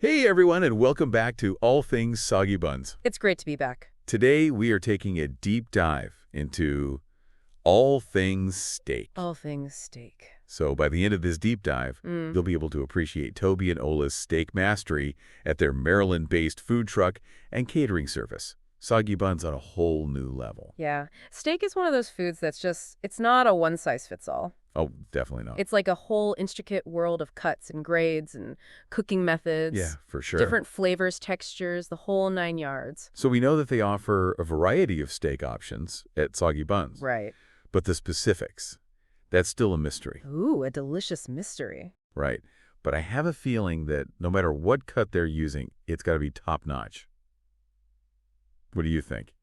Hey everyone, and welcome back to All Things Soggy Buns. It's great to be back. Today we are taking a deep dive into all things steak. All things steak. So by the end of this deep dive, you'll be able to appreciate Toby and Ola's steak mastery at their Maryland-based food truck and catering service. Soggy Buns on a whole new level. Yeah. Steak is one of those foods that's it's not a one-size-fits-all. Oh, definitely not. It's like a whole intricate world of cuts and grades and cooking methods. Yeah, for sure. Different flavors, textures, the whole 9 yards. So we know that they offer a variety of steak options at Soggy Buns. Right. But the specifics, that's still a mystery. Ooh, a delicious mystery. Right. But I have a feeling that no matter what cut they're using, it's got to be top-notch. What do you think?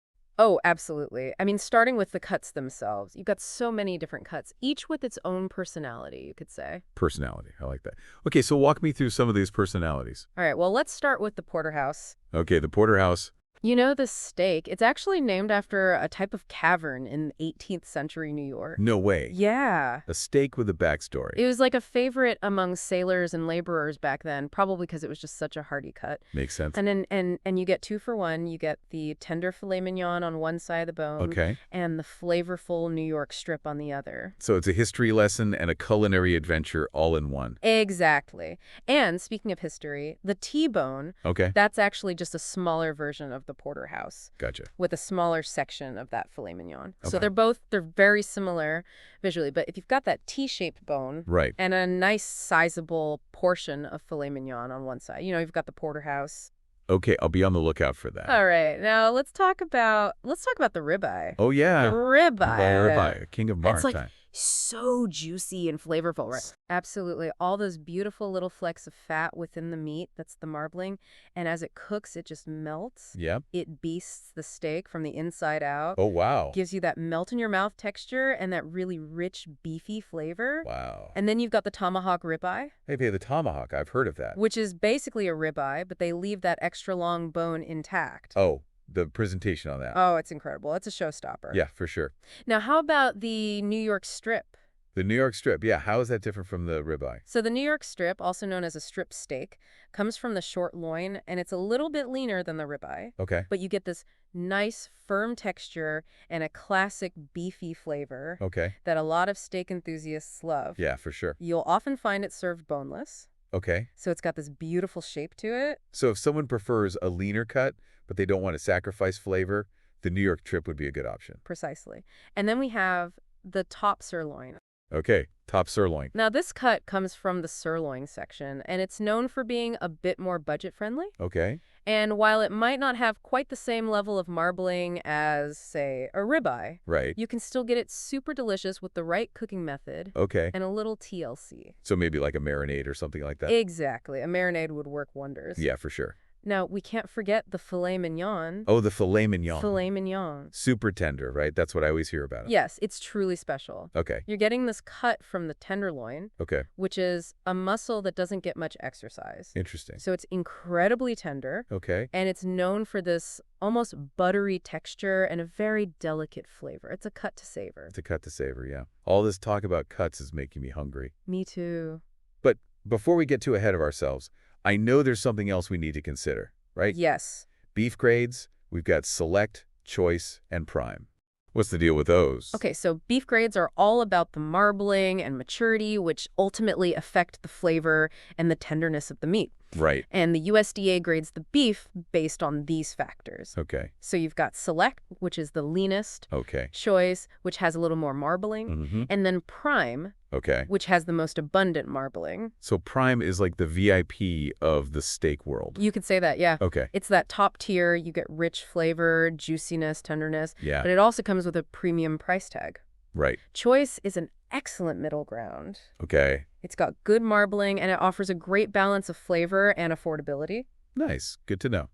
Oh, absolutely. I mean, starting with the cuts themselves, you've got so many different cuts, each with its own personality, you could say. Personality. I like that. Okay, so walk me through some of these personalities. All right, well, let's start with the porterhouse. Okay, the porterhouse. You know, the steak, it's actually named after a type of cavern in 18th century New York. No way. Yeah. A steak with a backstory. It was like a favorite among sailors and laborers back then, probably because it was just such a hearty cut. Makes sense. And you get 2 for 1. You get the tender filet mignon on one side of the bone Okay. and the flavorful New York strip on the other. So it's a history lesson and a culinary adventure all in one. Exactly. And speaking of history, the T-bone, Okay. that's actually just a smaller version of the porterhouse, Gotcha. with a smaller section of that filet mignon. So Okay. they're very similar visually, but if you've got that T-shaped bone Right. and a nice sizable portion of filet mignon on one side, you've got the porterhouse. Okay, I'll be on the lookout for that. All right. Now let's talk about the ribeye. Oh, yeah. The ribeye. Ribeye, king of It's like maritime. so juicy and flavorful, right? Absolutely. All those beautiful little flecks of fat within the meat, that's the marbling. And as it cooks, it just melts. Yep. It beasts the steak from the inside out. Oh, wow. Gives you that melt-in-your-mouth texture and that really rich, beefy flavor. Wow. And then you've got the tomahawk ribeye, Hey, the tomahawk, I've heard of that. which is basically a ribeye, but they leave that extra long bone intact. Oh, the presentation on that. Oh, it's incredible. It's a showstopper. Yeah, for sure. Now, how about the New York strip? The New York strip, yeah. How is that different from the ribeye? So the New York strip, also known as a strip steak, comes from the short loin, and it's a little bit leaner than the ribeye. Okay. But you get this nice, firm texture and a classic beefy flavor Okay. that a lot of steak enthusiasts love. Yeah, for sure. You'll often find it served boneless, Okay. so it's got this beautiful shape to it. So if someone prefers a leaner cut, but they don't want to sacrifice flavor, the New York strip would be a good option. Precisely. And then we have the top sirloin. Okay. Top sirloin. Now, this cut comes from the sirloin section, and it's known for being a bit more budget-friendly. Okay. And while it might not have quite the same level of marbling as, say, a ribeye, Right. you can still get it super delicious with the right cooking method Okay. and a little TLC. So maybe like a marinade or something like that? Exactly. A marinade would work wonders. Yeah, for sure. Now, we can't forget the filet mignon. Oh, the filet mignon. Filet mignon. Super tender, right? That's what I always hear about it. Yes, it's truly special. Okay. You're getting this cut from the tenderloin, Okay. which is a muscle that doesn't get much exercise. Interesting. So it's incredibly tender. Okay. And it's known for this almost buttery texture and a very delicate flavor. It's a cut to savor. It's a cut to savor, yeah. All this talk about cuts is making me hungry. Me too. But before we get too ahead of ourselves, I know there's something else we need to consider, right? Yes. Beef grades, we've got Select, Choice, and Prime. What's the deal with those? Okay, so beef grades are all about the marbling and maturity, which ultimately affect the flavor and the tenderness of the meat. Right. And the USDA grades the beef based on these factors. Okay. So you've got Select, which is the leanest, Okay. Choice, which has a little more marbling, Mm-hmm. and then Prime, Okay. which has the most abundant marbling. So Prime is like the VIP of the steak world. You could say that, yeah. Okay. It's that top tier. You get rich flavor, juiciness, tenderness, Yeah. but it also comes with a premium price tag. Right. Choice is an excellent middle ground. Okay. It's got good marbling, and it offers a great balance of flavor and affordability. Nice. Good to know.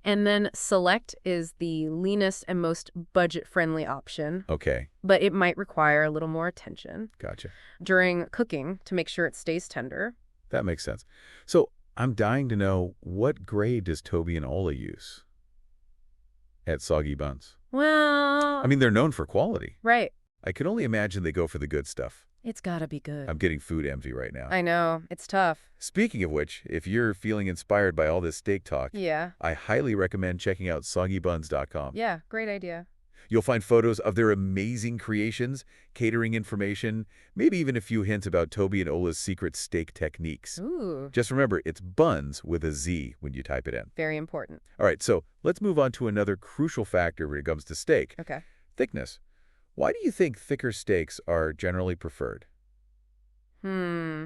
And then Select is the leanest and most budget-friendly option, Okay. but it might require a little more attention Gotcha. during cooking to make sure it stays tender. That makes sense. So I'm dying to know, what grade does Toby and Ola use at Soggy Buns? Well, I mean, they're known for quality. right. I can only imagine they go for the good stuff. It's gotta be good. I'm getting food envy right now. I know. It's tough. Speaking of which, if you're feeling inspired by all this steak talk, Yeah. I highly recommend checking out soggybuns.com. Yeah, great idea. You'll find photos of their amazing creations, catering information, maybe even a few hints about Toby and Ola's secret steak techniques. Ooh, Just remember, it's buns with a Z when you type it in. very important. All right, so let's move on to another crucial factor when it comes to steak, Okay. thickness. Why do you think thicker steaks are generally preferred? Hmm.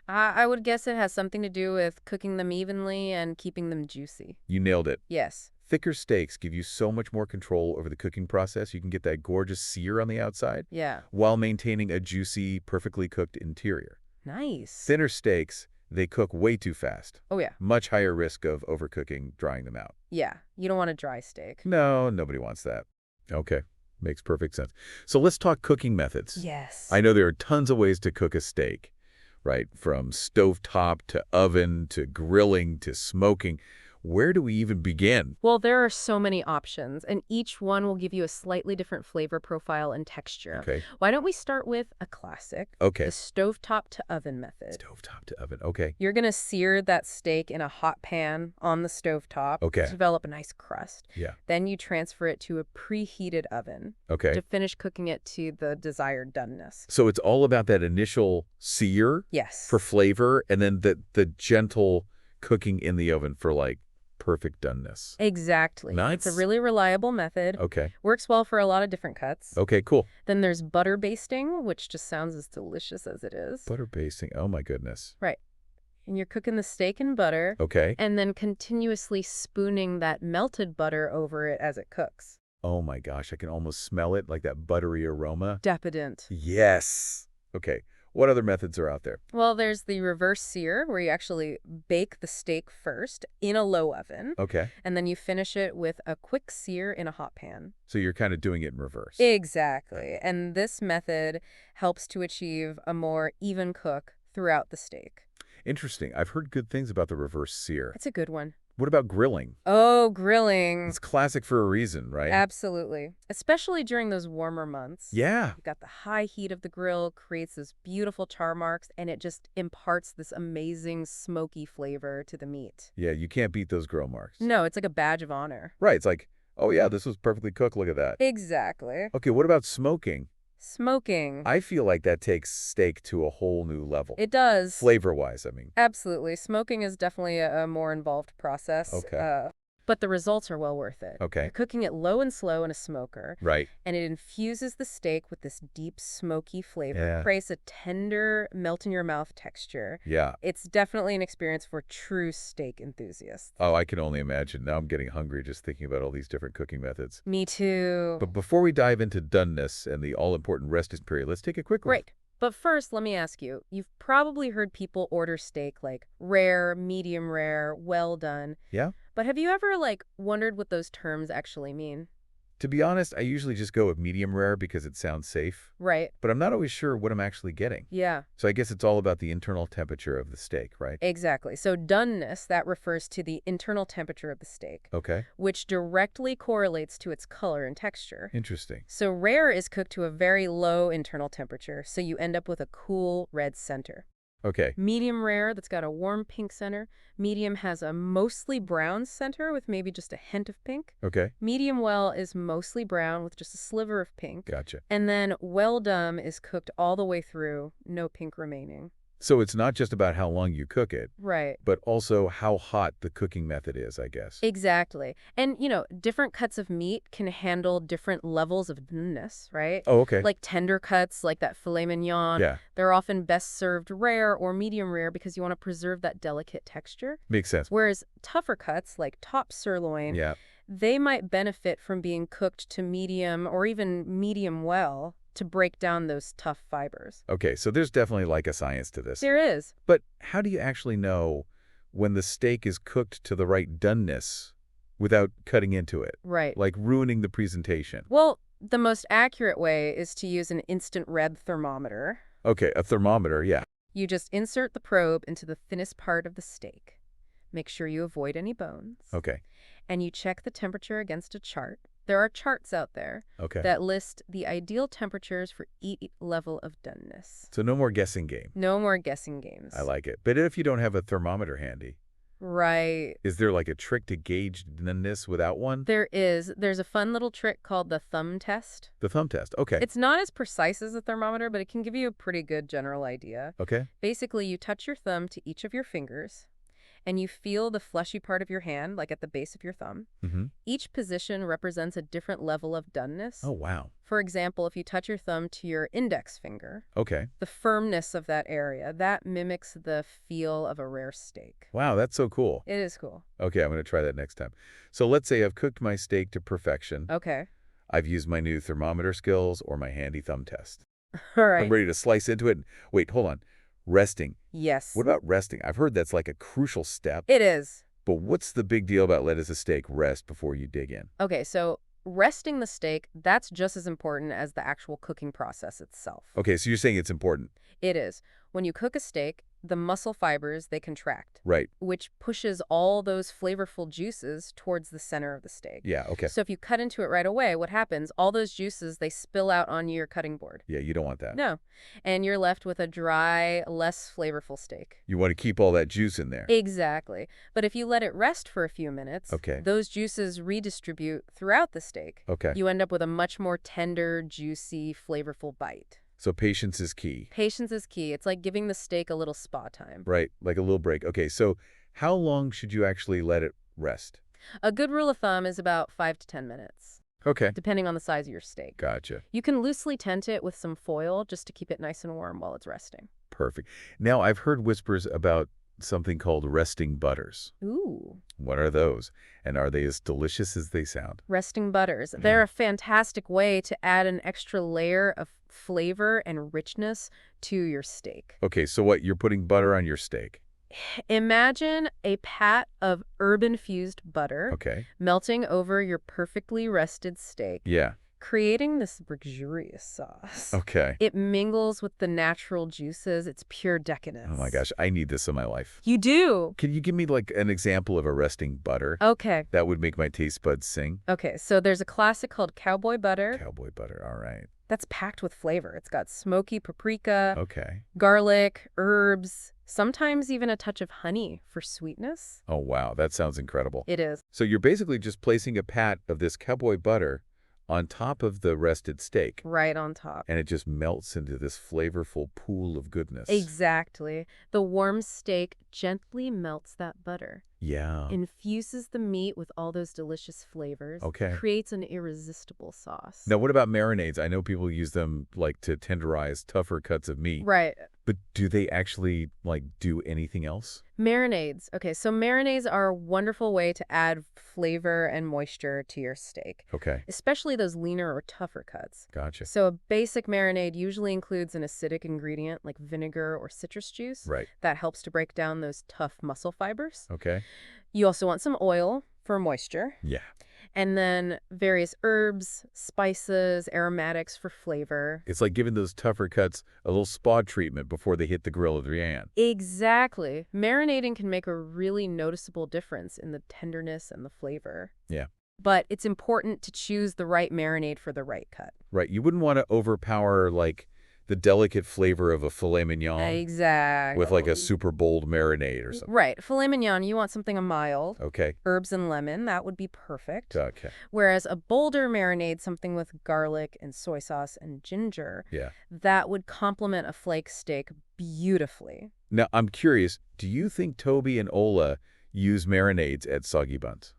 I would guess it has something to do with cooking them evenly and keeping them juicy. You nailed it. Yes. Thicker steaks give you so much more control over the cooking process. You can get that gorgeous sear on the outside Yeah. while maintaining a juicy, perfectly cooked interior. Nice. Thinner steaks, they cook way too fast. Oh, yeah. Much higher risk of overcooking, drying them out. Yeah. You don't want a dry steak. No, nobody wants that. Okay, makes perfect sense. So let's talk cooking methods. Yes. I know there are tons of ways to cook a steak, right? From stovetop to oven to grilling to smoking. Where do we even begin? Well, there are so many options, and each one will give you a slightly different flavor profile and texture. Okay, Why don't we start with a classic, okay. the stovetop to oven method. Stovetop to oven, okay. You're going to sear that steak in a hot pan on the stovetop Okay. to develop a nice crust. Yeah, Then you transfer it to a preheated oven okay. to finish cooking it to the desired doneness. So it's all about that initial sear Yes. for flavor and then the gentle cooking in the oven for like perfect doneness. Exactly. Nice. It's a really reliable method. Okay, Works well for a lot of different cuts. okay, cool. Then there's butter basting, which just sounds as delicious as it is. Butter basting, oh my goodness. Right. And you're cooking the steak in butter Okay. and then continuously spooning that melted butter over it as it cooks. Oh my gosh, I can almost smell it, like that buttery aroma. Decadent. Yes. Okay, what other methods are out there? Well, there's the reverse sear, where you actually bake the steak first in a low oven, Okay, and then you finish it with a quick sear in a hot pan. so you're kind of doing it in reverse. Exactly. And this method helps to achieve a more even cook throughout the steak. Interesting. I've heard good things about the reverse sear. It's a good one. What about grilling? Oh, grilling. It's classic for a reason, right? Absolutely. Especially during those warmer months. Yeah. You've got the high heat of the grill, creates those beautiful char marks, and it just imparts this amazing smoky flavor to the meat. Yeah, you can't beat those grill marks. No, it's like a badge of honor. Right, it's like, oh yeah, this was perfectly cooked, look at that. Exactly. Okay, what about smoking? Smoking. I feel like that takes steak to a whole new level. It does. Flavor-wise, I mean. Absolutely. Smoking is definitely a more involved process. Okay. But the results are well worth it. Okay. You're cooking it low and slow in a smoker, Right. and it infuses the steak with this deep, smoky flavor. Yeah. It creates a tender, melt-in-your-mouth texture. Yeah. It's definitely an experience for true steak enthusiasts. Oh, I can only imagine. Now I'm getting hungry just thinking about all these different cooking methods. Me too. But before we dive into doneness and the all-important resting period, let's take a quick look. Great. But first, let me ask you, you've probably heard people order steak like rare, medium rare, well done. Yeah? But have you ever, wondered what those terms actually mean? To be honest, I usually just go with medium rare because it sounds safe, Right. but I'm not always sure what I'm actually getting. Yeah, So I guess it's all about the internal temperature of the steak, right? exactly. So doneness, that refers to the internal temperature of the steak, Okay. which directly correlates to its color and texture. Interesting. So rare is cooked to a very low internal temperature, so you end up with a cool red center. Okay. Medium rare, that's got a warm pink center. Medium has a mostly brown center with maybe just a hint of pink. Okay. Medium well is mostly brown with just a sliver of pink. Gotcha. And then well done is cooked all the way through, no pink remaining. So it's not just about how long you cook it, Right. but also how hot the cooking method is, I guess. Exactly. And, different cuts of meat can handle different levels of doneness, right? Oh, okay. Like tender cuts, like that filet mignon, Yeah, they're often best served rare or medium rare because you want to preserve that delicate texture. makes sense. Whereas tougher cuts, like top sirloin, Yeah. they might benefit from being cooked to medium or even medium well to break down those tough fibers. Okay, so there's definitely like a science to this. There is. But how do you actually know when the steak is cooked to the right doneness without cutting into it, Right. like ruining the presentation? Well, the most accurate way is to use an instant red thermometer. Okay, a thermometer, yeah. You just insert the probe into the thinnest part of the steak. Make sure you avoid any bones. Okay. And you check the temperature against a chart. There are charts out there Okay. that list the ideal temperatures for each level of doneness. So no more guessing game. No more guessing games. I like it. But if you don't have a thermometer handy, Right. is there like a trick to gauge doneness without one? There's a fun little trick called the thumb test. The thumb test. Okay. It's not as precise as a thermometer, but it can give you a pretty good general idea. Okay. Basically, you touch your thumb to each of your fingers, and you feel the fleshy part of your hand, like at the base of your thumb. Mm-hmm. Each position represents a different level of doneness. Oh, wow. For example, if you touch your thumb to your index finger, Okay. the firmness of that area, that mimics the feel of a rare steak. Wow, that's so cool. It is cool. Okay, I'm going to try that next time. So let's say I've cooked my steak to perfection. Okay. I've used my new thermometer skills or my handy thumb test. All I'm right. ready to slice into it. Wait, hold on. Resting. Yes. What about resting? I've heard that's like a crucial step. It is. But what's the big deal about letting a steak rest before you dig in? Okay, so resting the steak, that's just as important as the actual cooking process itself. Okay, so you're saying it's important. It is. When you cook a steak, the muscle fibers, they contract, Right. which pushes all those flavorful juices towards the center of the steak. Yeah, okay. So if you cut into it right away, what happens? All those juices, they spill out onto your cutting board. Yeah, you don't want that. No. And you're left with a dry, less flavorful steak. You want to keep all that juice in there. Exactly. But if you let it rest for a few minutes, Okay. those juices redistribute throughout the steak. Okay. You end up with a much more tender, juicy, flavorful bite. So patience is key. Patience is key. It's like giving the steak a little spa time. Right, like a little break. Okay, so how long should you actually let it rest? A good rule of thumb is about 5 to 10 minutes, Okay. depending on the size of your steak. Gotcha. You can loosely tent it with some foil just to keep it nice and warm while it's resting. Perfect. Now, I've heard whispers about something called resting butters. Ooh. What are those? And are they as delicious as they sound? Resting butters. They're a fantastic way to add an extra layer of flavor and richness to your steak. Okay, so what? You're putting butter on your steak. Imagine a pat of herb-infused butter Okay. melting over your perfectly rested steak, Yeah. creating this luxurious sauce. Okay. It mingles with the natural juices. It's pure decadence. Oh my gosh, I need this in my life. You do? Can you give me like an example of a resting butter? Okay. That would make my taste buds sing. Okay, so there's a classic called cowboy butter Cowboy butter, all right. that's packed with flavor. It's got smoky paprika, Okay. garlic, herbs, sometimes even a touch of honey for sweetness. Oh wow, that sounds incredible. It is. So you're basically just placing a pat of this cowboy butter on top of the rested steak, Right on top. and it just melts into this flavorful pool of goodness. Exactly. The warm steak gently melts that butter, Yeah. infuses the meat with all those delicious flavors, Okay. creates an irresistible sauce. Now, what about marinades? I know people use them like to tenderize tougher cuts of meat, Right. but do they actually like do anything else? Marinades. Okay, so marinades are a wonderful way to add flavor and moisture to your steak, Okay. especially those leaner or tougher cuts. Gotcha. So a basic marinade usually includes an acidic ingredient like vinegar or citrus juice Right. that helps to break down those tough muscle fibers. Okay. You also want some oil for moisture, Yeah. and then various herbs, spices, aromatics for flavor. It's like giving those tougher cuts a little spa treatment before they hit the grill of the pan. Exactly. Marinating can make a really noticeable difference in the tenderness and the flavor. Yeah. But it's important to choose the right marinade for the right cut. Right. You wouldn't want to overpower like the delicate flavor of a filet mignon Exactly. with like a super bold marinade or something. Right. Filet mignon, you want something mild. Okay. Herbs and lemon, that would be perfect. Okay. Whereas a bolder marinade, something with garlic and soy sauce and ginger, Yeah. that would complement a flake steak beautifully. Now, I'm curious, do you think Toby and Ola use marinades at Soggy Buns?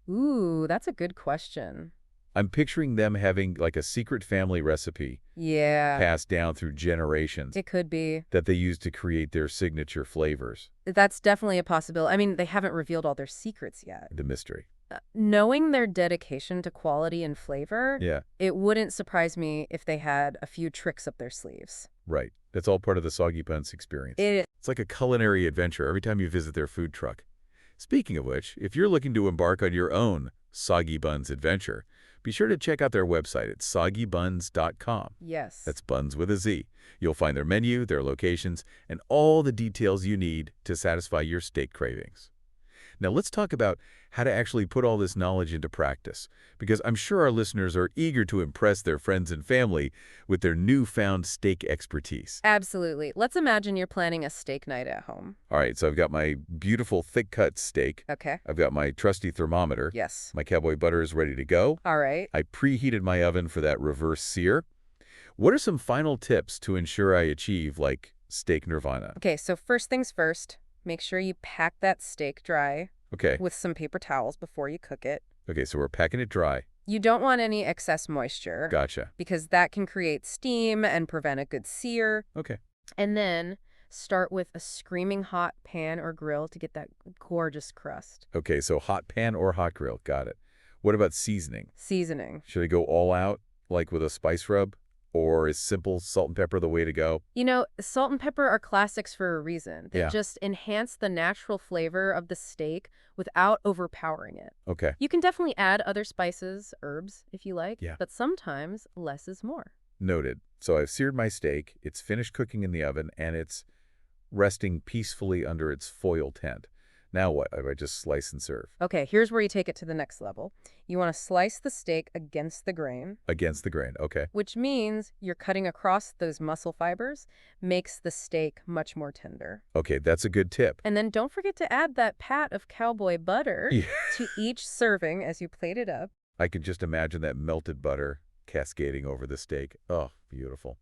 Ooh, that's a good question. I'm picturing them having like a secret family recipe Yeah, passed down through generations it could be. that they use to create their signature flavors. That's definitely a possibility. I mean, they haven't revealed all their secrets yet. The mystery. Knowing their dedication to quality and flavor, Yeah, it wouldn't surprise me if they had a few tricks up their sleeves. right. That's all part of the Soggy Buns experience. It It's like a culinary adventure every time you visit their food truck. Speaking of which, if you're looking to embark on your own Soggy Buns adventure, be sure to check out their website at soggybuns.com. Yes. That's buns with a Z. You'll find their menu, their locations, and all the details you need to satisfy your steak cravings. Now let's talk about how to actually put all this knowledge into practice, because I'm sure our listeners are eager to impress their friends and family with their newfound steak expertise. Absolutely. Let's imagine you're planning a steak night at home. All right, so I've got my beautiful thick-cut steak. Okay. I've got my trusty thermometer. Yes. My cowboy butter is ready to go. All right. I preheated my oven for that reverse sear. What are some final tips to ensure I achieve, like, steak nirvana? Okay, so first things first, make sure you pack that steak dry Okay. with some paper towels before you cook it. Okay, so we're packing it dry. You don't want any excess moisture Gotcha. because that can create steam and prevent a good sear. Okay. And then start with a screaming hot pan or grill to get that gorgeous crust. Okay, so hot pan or hot grill. Got it. What about seasoning? Seasoning. Should I go all out, like with a spice rub? Or is simple salt and pepper the way to go? You know, salt and pepper are classics for a reason. They Yeah. just enhance the natural flavor of the steak without overpowering it. Okay. You can definitely add other spices, herbs, if you like, Yeah. but sometimes less is more. Noted. So I've seared my steak, it's finished cooking in the oven, and it's resting peacefully under its foil tent. Now what? I just slice and serve. Okay, here's where you take it to the next level. You want to slice the steak against the grain, Against the grain. Okay. which means you're cutting across those muscle fibers, makes the steak much more tender. Okay, that's a good tip. And then don't forget to add that pat of cowboy butter Yeah. to each serving as you plate it up. I can just imagine that melted butter cascading over the steak. Oh, beautiful.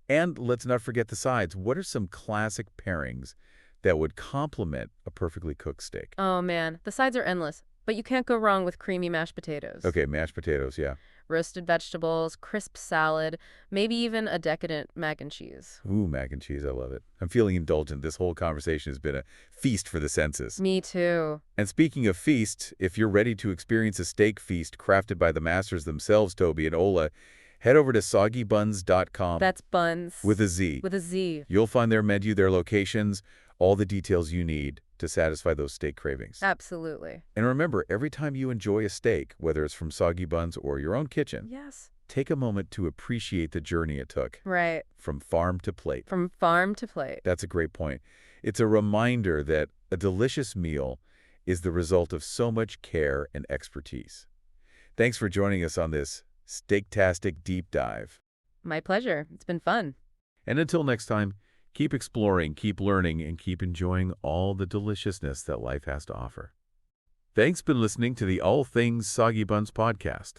And let's not forget the sides. What are some classic pairings that would complement a perfectly cooked steak? Oh man, the sides are endless, but you can't go wrong with creamy mashed potatoes. Okay, mashed potatoes, yeah. Roasted vegetables, crisp salad, maybe even a decadent mac and cheese. Ooh, mac and cheese, I love it. I'm feeling indulgent. This whole conversation has been a feast for the senses. Me too. And speaking of feast, if you're ready to experience a steak feast crafted by the masters themselves, Toby and Ola, head over to soggybuns.com. That's buns. With a Z. With a Z. You'll find their menu, their locations, all the details you need to satisfy those steak cravings. Absolutely. And remember, every time you enjoy a steak, whether it's from Soggy Buns or your own kitchen, Yes. take a moment to appreciate the journey it took Right. from farm to plate. From farm to plate. That's a great point. It's a reminder that a delicious meal is the result of so much care and expertise. Thanks for joining us on this Steaktastic Deep Dive. My pleasure. It's been fun. And until next time, keep exploring, keep learning, and keep enjoying all the deliciousness that life has to offer. Thanks for listening to the All Things Soggy Buns podcast.